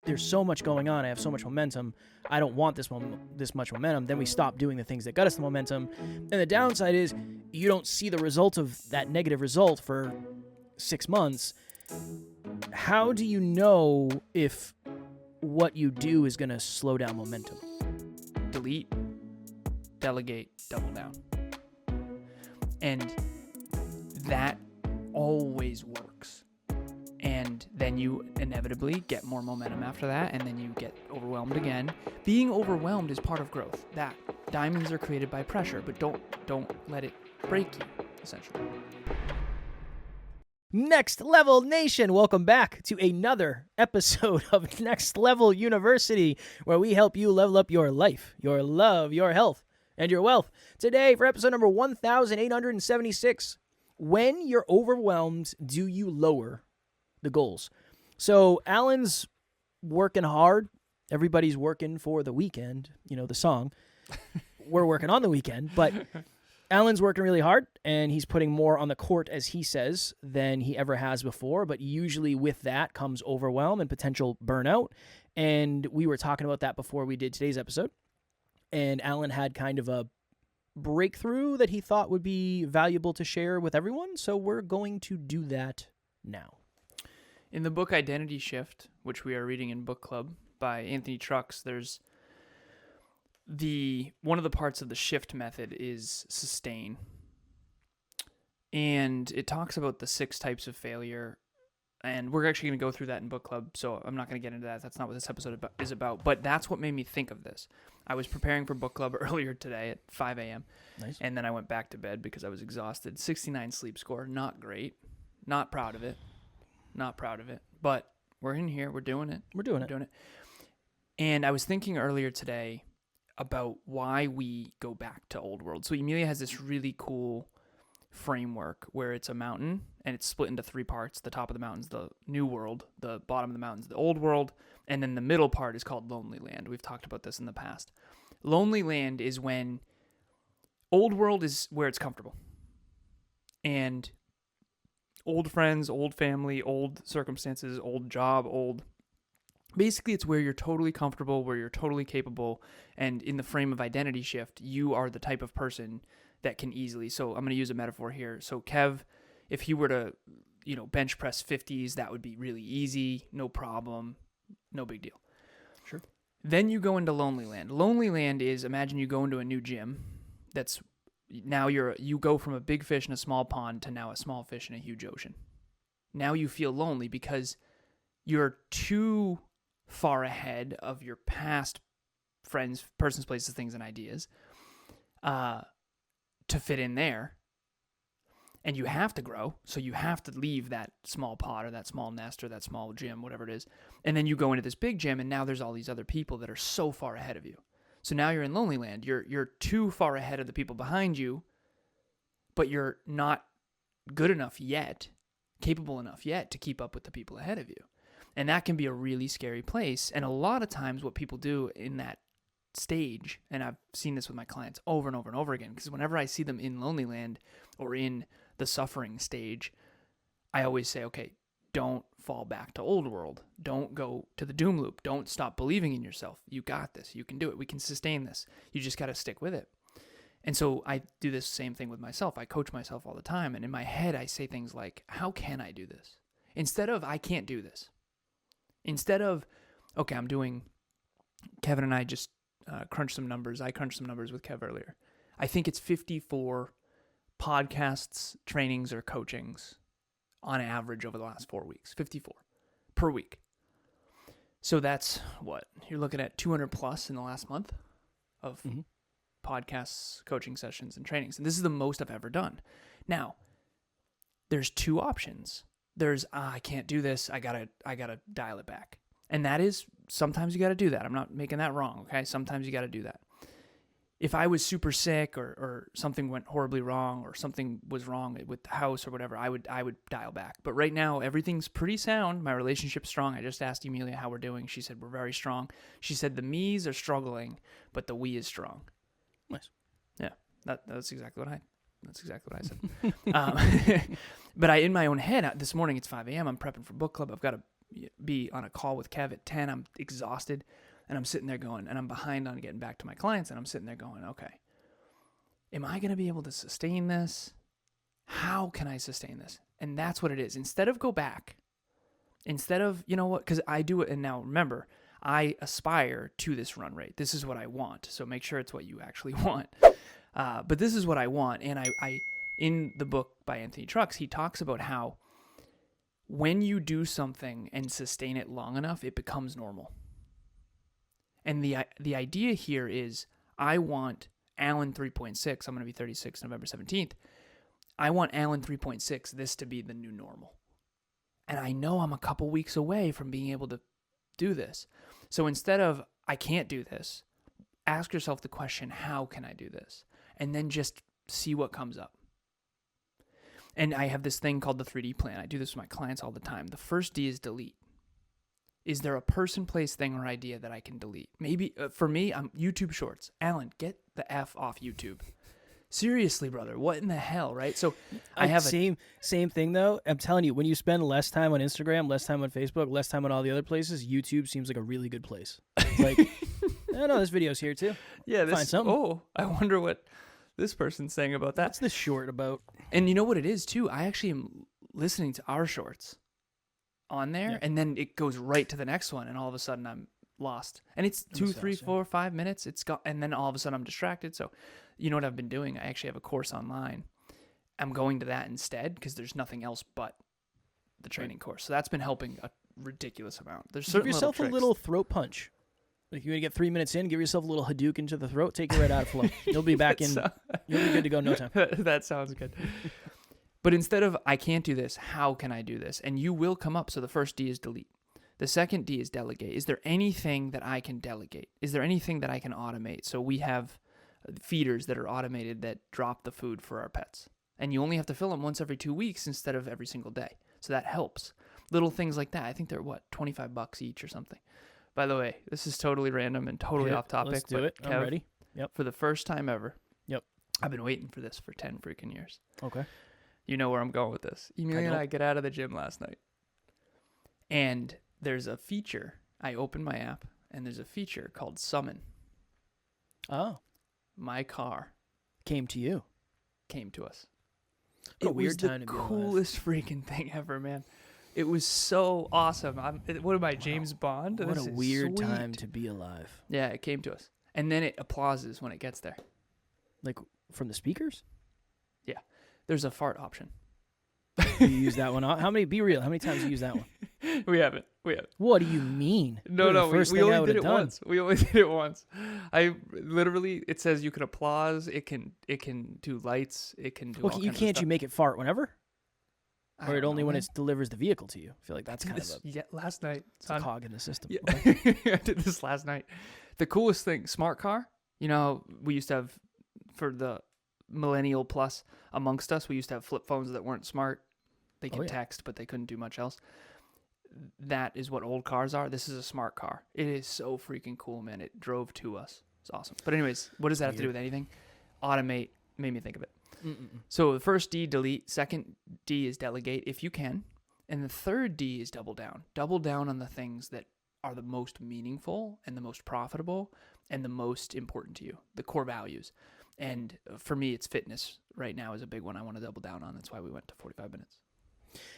there's so much going on. I have so much momentum. I don't want this much momentum. Then we stop doing the things that got us the momentum. And the downside is you don't see the result of that negative result for 6 months. How do you know if what you do is going to slow down momentum? Delete, delegate, double down. And that always works. And then you inevitably get more momentum after that, and then you get overwhelmed again. Being overwhelmed is part of growth. That diamonds are created by pressure, but don't let it break you, essentially. Next Level Nation, welcome back to another episode of Next Level University, where we help you level up your life, your love, your health, and your wealth. Today, for episode number 1876, when you're overwhelmed, do you lower the goals? So Alan's working hard. Everybody's working for the weekend. You know, the song. We're working on the weekend, but Alan's working really hard, and he's putting more on the court, as he says, than he ever has before. But usually with that comes overwhelm and potential burnout. And we were talking about that before we did today's episode. And Alan had kind of a breakthrough that he thought would be valuable to share with everyone. So we're going to do that now. In the book Identity Shift, which we are reading in book club by Anthony Trucks, there's one of the parts of the shift method is sustain. And it talks about the 6 types of failure. And we're actually going to go through that in book club, so I'm not going to get into that. That's not what this episode is about. But that's what made me think of this. I was preparing for book club earlier today at 5 a.m. Nice. And then I went back to bed because I was exhausted. 69 sleep score, not great. Not proud of it. But we're in here. We're doing it. We're doing it. And I was thinking earlier today about why we go back to old world. So Emilia has this really cool framework where it's a mountain and it's split into 3 parts. The top of the mountain's the new world, the bottom of the mountain's the old world, and then the middle part is called lonely land. We've talked about this in the past. Lonely land is when old world is where it's comfortable. And old friends, old family, old circumstances, old job, basically it's where you're totally comfortable, where you're totally capable, and in the frame of identity shift, you are the type of person that can easily, so I'm going to use a metaphor here. So Kev, if he were to, bench press 50s, that would be really easy, no problem, no big deal. Sure. Then you go into lonely land. Lonely land is, imagine you go into a new gym that's, now you go from a big fish in a small pond to now a small fish in a huge ocean. Now you feel lonely because you're too far ahead of your past friends, persons, places, things, and ideas to fit in there. And you have to grow, so you have to leave that small pod or that small nest or that small gym, whatever it is. And then you go into this big gym, and now there's all these other people that are so far ahead of you. So now you're in lonely land. You're too far ahead of the people behind you, but you're not good enough yet, capable enough yet to keep up with the people ahead of you. And that can be a really scary place. And a lot of times what people do in that stage, and I've seen this with my clients over and over and over again, because whenever I see them in lonely land or in the suffering stage, I always say, okay, don't fall back to old world. Don't go to the doom loop. Don't stop believing in yourself. You got this. You can do it. We can sustain this. You just got to stick with it. And so I do this same thing with myself. I coach myself all the time. And in my head, I say things like, how can I do this? Instead of, I can't do this. Instead of, okay, Kevin and I just crunched some numbers. I crunched some numbers with Kev earlier. I think it's 54 podcasts, trainings, or coachings on average over the last 4 weeks. 54 per week. So that's what? You're looking at 200 plus in the last month of podcasts, coaching sessions, and trainings. And this is the most I've ever done. Now, there's 2 options. There's, I can't do this. I gotta dial it back. And that is, sometimes you gotta do that. I'm not making that wrong, okay? Sometimes you gotta do that. If I was super sick or something went horribly wrong or something was wrong with the house or whatever, I would dial back. But right now, everything's pretty sound. My relationship's strong. I just asked Emilia how we're doing. She said we're very strong. She said the me's are struggling, but the we is strong. Nice. Yeah, that's exactly what I said. But in my own head, this morning it's 5 a.m. I'm prepping for book club. I've got be on a call with Kev at 10. I'm exhausted, and I'm sitting there going, and I'm behind on getting back to my clients, and I'm sitting there going, okay, am I going to be able to sustain this? How can I sustain this? And that's what it is. Instead of go back, instead of, you know what, because I do it, and now remember, I aspire to this run rate. This is what I want. So make sure it's what you actually want. But this is what I want. And I in the book by Anthony Trucks, he talks about how when you do something and sustain it long enough, it becomes normal. And the idea here is I want Alan 3.6. I'm going to be 36 November 17th. I want Alan 3.6, this to be the new normal. And I know I'm a couple weeks away from being able to do this. So instead of, I can't do this, ask yourself the question, how can I do this? And then just see what comes up. And I have this thing called the 3D plan. I do this with my clients all the time. The first D is delete. Is there a person, place, thing, or idea that I can delete? Maybe, for me, I'm YouTube Shorts. Alan, get the F off YouTube. Seriously, brother, what in the hell, right? So I have same thing though. I'm telling you, when you spend less time on Instagram, less time on Facebook, less time on all the other places, YouTube seems like a really good place. It's like, I know this video's here too. Yeah, find something. Oh, I wonder what this person's saying about that. What's this short about? And you know what it is too? I actually am listening to our shorts on there, and then it goes right to the next one, and all of a sudden I'm lost. And it's 2, 3, 4, 5 minutes. It's got, and then all of a sudden I'm distracted. So, you know what I've been doing? I actually have a course online. I'm going to that instead because there's nothing else but the training course. So that's been helping a ridiculous amount. There's certain give yourself little a little throat punch. Like you're gonna get 3 minutes in, give yourself a little Hadouken into the throat, take you right out of flow. You'll be back in. You'll be good to go in no time. That sounds good. But instead of I can't do this, how can I do this? And you will come up. So the first D is delete. The second D is delegate. Is there anything that I can delegate? Is there anything that I can automate? So we have feeders that are automated that drop the food for our pets. And you only have to fill them once every 2 weeks instead of every single day. So that helps. Little things like that. I think they're, $25 each or something. By the way, this is totally random and totally off topic. Let's do it. Kev, I'm ready. Yep. For the first time ever. Yep. I've been waiting for this for 10 freaking years. Okay. You know where I'm going with this. Emilia and I get out of the gym last night. And there's a feature. I opened my app, and there's a feature called Summon. Oh. My car Came to you. came to us. What a weird time to be alive. It was the coolest freaking thing ever, man. It was so awesome. What am I, James Bond? What This a is weird sweet. time to be alive. Yeah, it came to us. And then it applauses when it gets there. Like from the speakers? Yeah. There's a fart option. You use that one. Be real. How many times do you use that one? We haven't. What do you mean? No, we only did it once. We only did it once. It says you can applause. It can do lights. It can do all kinds of stuff. You make it fart whenever? Or it only when it it delivers the vehicle to you? I feel like that's kind of last night. It's a cog in the system. Yeah. Okay. I did this last night. The coolest thing, smart car. You know, we used to have, for the millennial plus amongst us, we used to have flip phones that weren't smart. They could text, but they couldn't do much else. That is what old cars are. This is a smart car. It is so freaking cool, man. It drove to us. It's awesome. But anyways, what does that have to do with anything? Automate made me think of it. Mm-mm. So the first D, delete. Second D is delegate, if you can. And the third D is double down. Double down on the things that are the most meaningful and the most profitable and the most important to you, the core values. And for me, it's fitness right now is a big one I want to double down on. That's why we went to 45 minutes.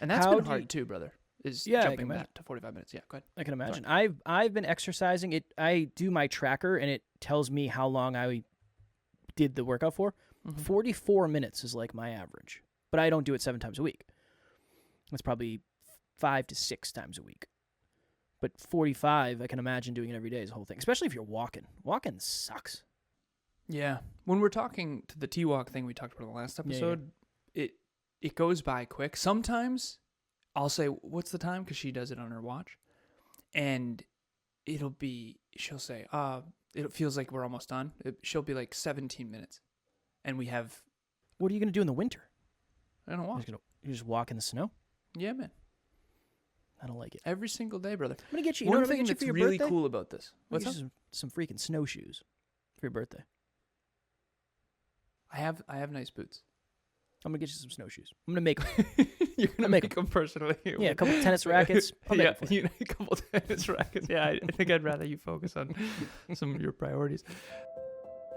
And that's been hard too, brother, is jumping back to 45 minutes. Yeah, go ahead. I can imagine. I've been exercising. I do my tracker, and it tells me how long I did the workout for. Mm-hmm. 44 minutes is like my average. But I don't do it 7 times a week. That's probably 5 to 6 times a week. But 45, I can imagine doing it every day is the whole thing, especially if you're walking. Walking sucks. Yeah. When we're talking to the T-Walk thing we talked about in the last episode, it goes by quick. Sometimes I'll say, what's the time? Because she does it on her watch. And she'll say, it feels like we're almost done. She'll be like 17 minutes. And we have... What are you going to do in the winter? I don't walk. You just walk in the snow? Yeah, man. I don't like it. Every single day, brother. I'm going to get you... One thing that's for your really birthday? cool about this. What's up? Some freaking snowshoes for your birthday. I have nice boots. I'm gonna get you some snowshoes. I'm gonna make them. You're gonna make make them personally. Yeah, a couple tennis rackets. I'll make 'em for you. A couple tennis rackets. Yeah, I think I'd rather you focus on some of your priorities.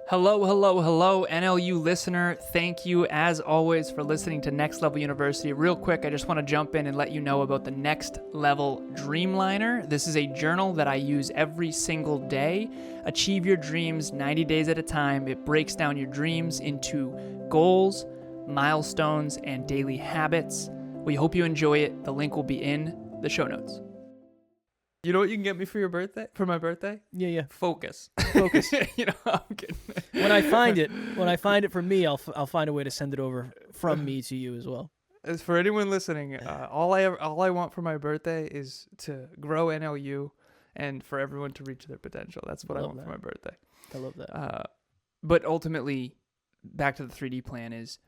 Hello, NLU listener. Thank you, as always, for listening to Next Level University. Real quick, I just want to jump in and let you know about the Next Level Dreamliner. This is a journal that I use every single day. Achieve your dreams 90 days at a time. It breaks down your dreams into goals, milestones, and daily habits. We hope you enjoy it. The link will be in the show notes. You know what you can get me for my birthday? Yeah. Focus. I'm kidding. When I find it for me, I'll find a way to send it over from me to you as well. As for anyone listening, all I want for my birthday is to grow NLU and for everyone to reach their potential. That's what I want for my birthday. I love that. But ultimately, back to the 3D plan is,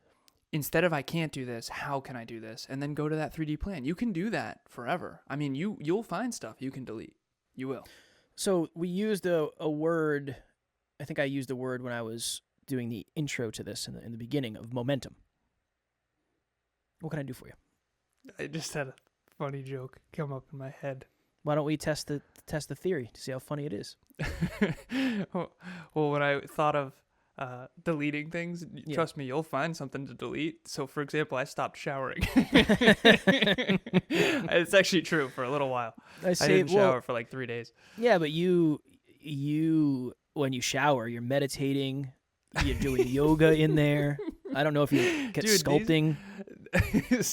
instead of I can't do this, how can I do this? And then go to that 3D plan. You can do that forever. I mean, you'll find stuff you can delete. You will. So we used a word, I think I used a word when I was doing the intro to this in the beginning of momentum. What can I do for you? I just had a funny joke come up in my head. Why don't we test the theory to see how funny it is? Well, when I thought of deleting things, trust me, you'll find something to delete. So, for example, I stopped showering. It's actually true for a little while. I didn't shower for like 3 days. Yeah, but you when you shower, you're meditating, you're doing yoga in there. I don't know if you get sculpting.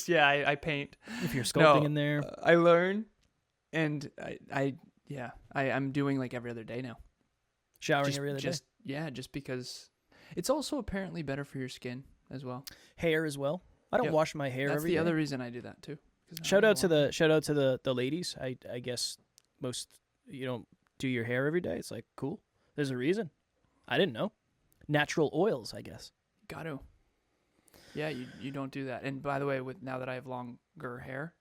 Yeah, I paint. If you're sculpting in there. I learn, and I'm doing like every other day now. Showering every other day? Yeah, just because it's also apparently better for your skin as well. Hair as well. I don't wash my hair every day. That's the other reason I do that too. Shout out to the ladies. I guess most you don't do your hair every day. It's like, cool. There's a reason. I didn't know. Natural oils, I guess. Got to. Yeah, you don't do that. And by the way, now that I have longer hair,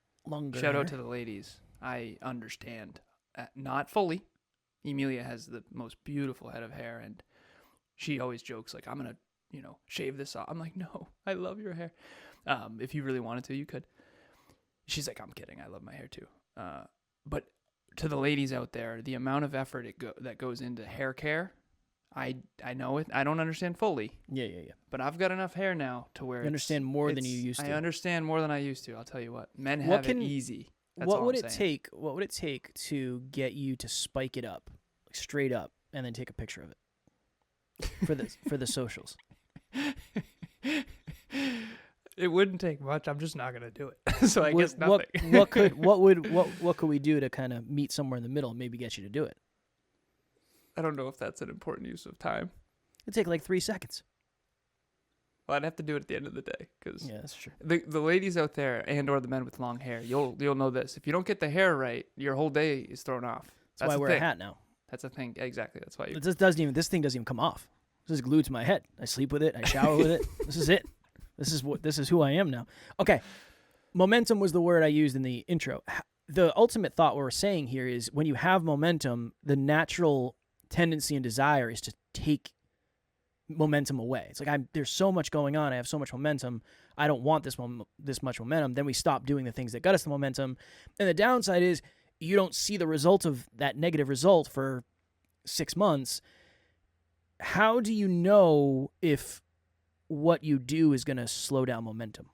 shout out to the ladies. I understand. Not fully. Emilia has the most beautiful head of hair, and she always jokes like, I'm gonna, shave this off. I'm like, no, I love your hair. If you really wanted to, you could. She's like, I'm kidding. I love my hair too. But to the ladies out there, the amount of effort that goes into hair care, I know it. I don't understand fully. Yeah. But I've got enough hair now to where you understand more than you used to. I understand more than I used to. I'll tell you what. Men have it easy. What would it take to get you to spike it up, like straight up, and then take a picture of it for the socials? It wouldn't take much. I'm just not gonna do it. So I guess nothing. What could we do to kind of meet somewhere in the middle and maybe get you to do it? I don't know if that's an important use of time. It'd take like 3 seconds. Well, I'd have to do it at the end of the day, because that's true. The ladies out there and or the men with long hair, you'll know this. If you don't get the hair right, your whole day is thrown off. That's why I wear a hat now. That's a thing. Exactly. That's why this thing doesn't even come off. This is glued to my head. I sleep with it. I shower with it. This is it. This is who I am now. Okay. Momentum was the word I used in the intro. The ultimate thought we're saying here is when you have momentum, the natural tendency and desire is to take momentum away. It's like there's so much going on. I have so much momentum. I don't want this much momentum. Then we stop doing the things that got us the momentum. And the downside is you don't see the result of that negative result for 6 months. How do you know if what you do is going to slow down momentum?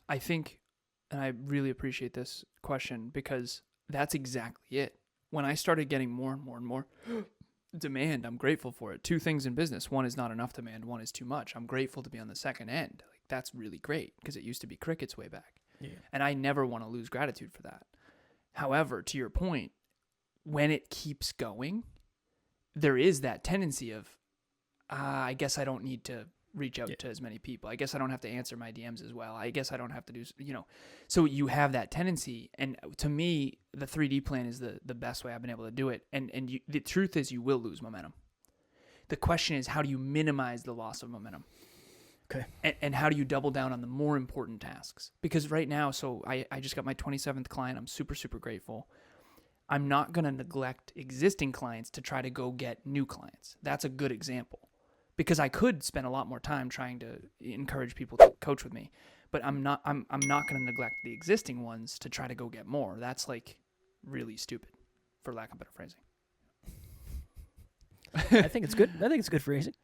I think, and I really appreciate this question, because that's exactly it. When I started getting more and more and more demand, I'm grateful for it. 2 things in business. 1 is not enough demand. 1 is too much. I'm grateful to be on the second end. Like, that's really great, because it used to be crickets way back. Yeah. And I never want to lose gratitude for that. However, to your point, when it keeps going, there is that tendency of, I guess I don't need to reach out to as many people. I guess I don't have to answer my DMs as well. I guess I don't have to do, so you have that tendency. And to me, the 3D plan is the best way I've been able to do it. And the truth is you will lose momentum. The question is, how do you minimize the loss of momentum? Okay. And how do you double down on the more important tasks? Because right now, so I just got my 27th client. I'm super, super grateful. I'm not going to neglect existing clients to try to go get new clients. That's a good example. because I could spend a lot more time trying to encourage people to coach with me, but I'm not going to neglect the existing ones to try to go get more. That's like really stupid, for lack of better phrasing. I think it's good. I think it's good phrasing.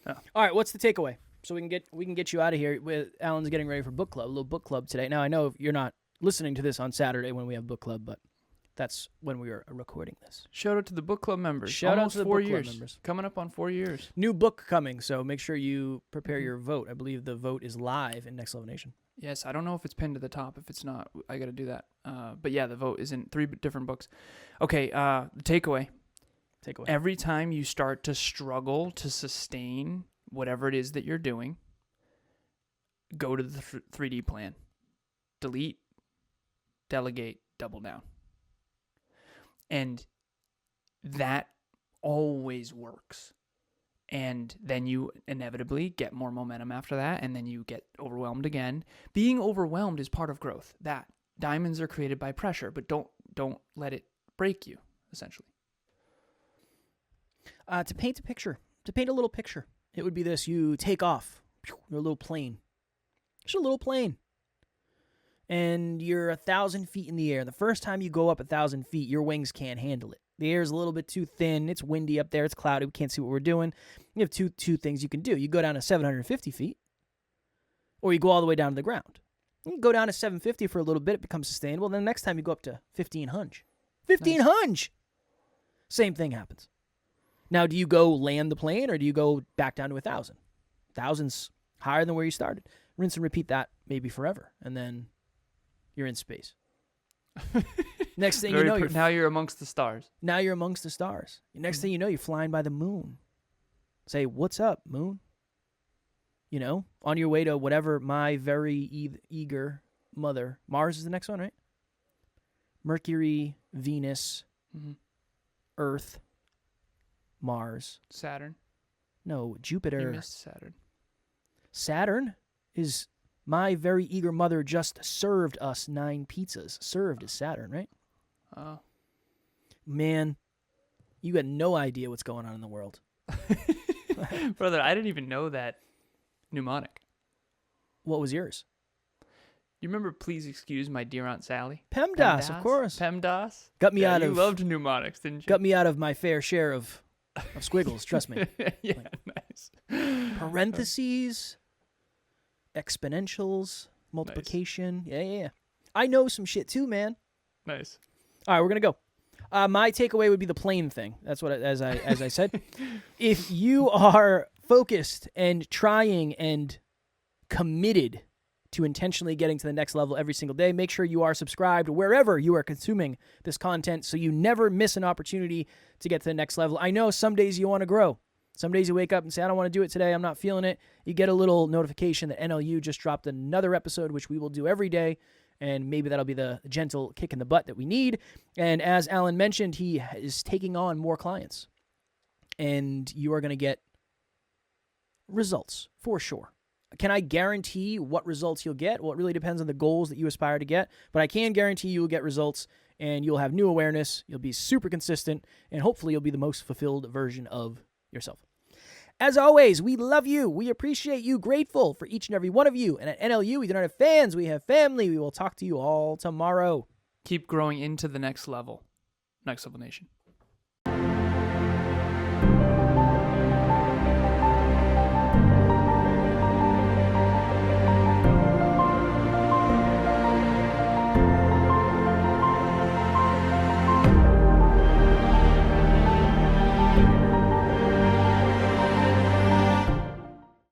Oh. All right, what's the takeaway? So we can get you out of here. Alan's getting ready for book club, a little book club today. Now I know you're not listening to this on Saturday when we have book club, but that's when we are recording this. Shout out to the book club members. Shout Almost out to the 4 book years. club members. Coming up on 4 years. New book coming, so make sure you prepare your vote. I believe the vote is live in Next Level Nation. Yes, I don't know if it's pinned to the top. If it's not, I got to do that. But yeah, the vote is in 3 different books. Okay, the takeaway. Every time you start to struggle to sustain whatever it is that you're doing, go to the 3D plan. Delete, delegate, double down. And that always works. And then you inevitably get more momentum after that, and then you get overwhelmed again. Being overwhelmed is part of growth. That diamonds are created by pressure, but don't let it break you, essentially. To paint a picture, to paint a little picture, it would be this. You take off. You're a little plane. Just a little plane. And you're 1,000 feet in the air. The first time you go up 1,000 feet, your wings can't handle it. The air is a little bit too thin. It's windy up there. It's cloudy. We can't see what we're doing. You have two things you can do. You go down to 750 feet, or you go all the way down to the ground. You can go down to 750 for a little bit. It becomes sustainable. Then the next time you go up to 1,500. 1,500! Same thing happens. Now, do you go land the plane, or do you go back down to 1,000? 1,000's higher than where you started. Rinse and repeat that maybe forever, and then you're in space. Next thing you know, now you're amongst the stars. Now you're amongst the stars. Next thing you know, you're flying by the moon. Say, what's up, moon? You know, on your way to whatever my very eager mother. Mars is the next one, right? Mercury, Venus, Earth, Mars. Saturn. No, Jupiter. You missed Saturn. Saturn is my very eager mother just served us 9 pizzas. Served is Saturn, right? Oh. Man, you got no idea what's going on in the world. Brother, I didn't even know that mnemonic. What was yours? You remember Please Excuse My Dear Aunt Sally? PEMDAS, of course. PEMDAS? Got me out of... You loved mnemonics, didn't you? Got me out of my fair share of squiggles, trust me. Yeah, nice. Parentheses, exponentials, multiplication. Nice. Yeah. I know some shit too, man. Nice. All right, we're going to go. My takeaway would be the plane thing. That's what, as I said. If you are focused and trying and committed to intentionally getting to the next level every single day, make sure you are subscribed wherever you are consuming this content so you never miss an opportunity to get to the next level. I know some days you want to grow. Some days you wake up and say, I don't want to do it today. I'm not feeling it. You get a little notification that NLU just dropped another episode, which we will do every day. And maybe that'll be the gentle kick in the butt that we need. And as Alan mentioned, he is taking on more clients. And you are going to get results for sure. Can I guarantee what results you'll get? Well, it really depends on the goals that you aspire to get. But I can guarantee you will get results and you'll have new awareness. You'll be super consistent. And hopefully you'll be the most fulfilled version of yourself. As always, we love you. We appreciate you. Grateful for each and every one of you. And at NLU, we do not have fans. We have family. We will talk to you all tomorrow. Keep growing into the next level. Next Level Nation.